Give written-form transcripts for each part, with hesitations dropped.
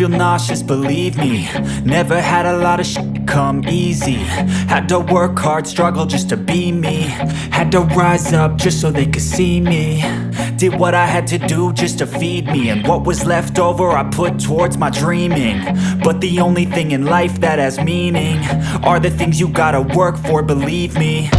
feel nauseous, believe me. Never had a lot of shit come easy. Had to work hard, struggle just to be me. Had to rise up just so they could see me. Did what I had to do just to feed me, and what was left over I put towards my dreaming. But the only thing in life that has meaning are the things you gotta work for, believe me.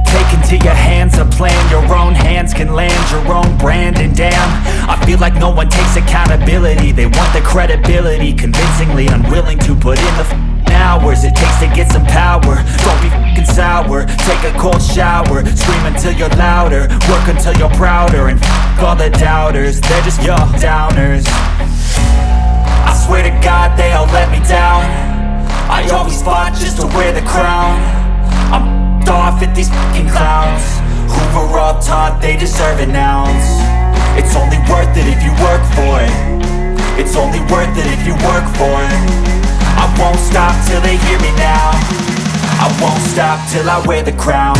Take into your hands a plan, your own hands can land your own brand. And damn, I feel like no one takes accountability. They want the credibility, convincingly unwilling to put in the hours it takes to get some power. Don't be f***ing sour, take a cold shower. Scream until you're louder, work until you're prouder. And f*** all the doubters, they're just your downers. I swear to God they all let me down. I always fought just to wear the crown. I'm off at these fucking clowns who were all taught they deserve an ounce. It's only worth it if you work for it. It's only worth it if you work for it. I won't stop till they hear me now. I won't stop till I wear the crown.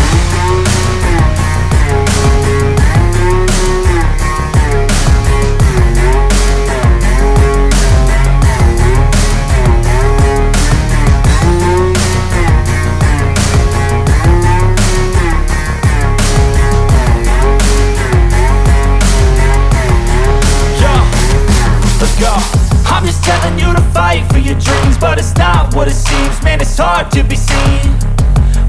I'm just telling you to fight for your dreams, but it's not what it seems. Man, it's hard to be seen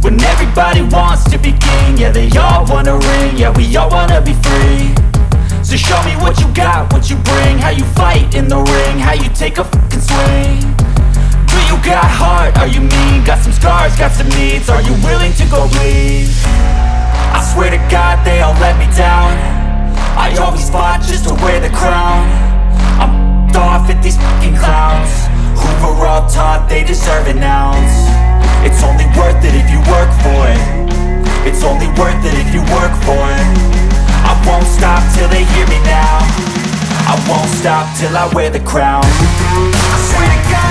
when everybody wants to be king. Yeah, they all wanna ring, yeah, we all wanna be free. So show me what you got, what you bring, how you fight in the ring, how you take a fucking swing. Do you got heart, are you mean? Got some scars, got some needs, are you willing to go bleed? I swear to God they all let me down. I always fought just to wear the crown. I'm off at these fucking clowns who were all taught they deserve an ounce. It's only worth it if you work for it. It's only worth it if you work for it. I won't stop till they hear me now. I won't stop till I wear the crown. I swear to God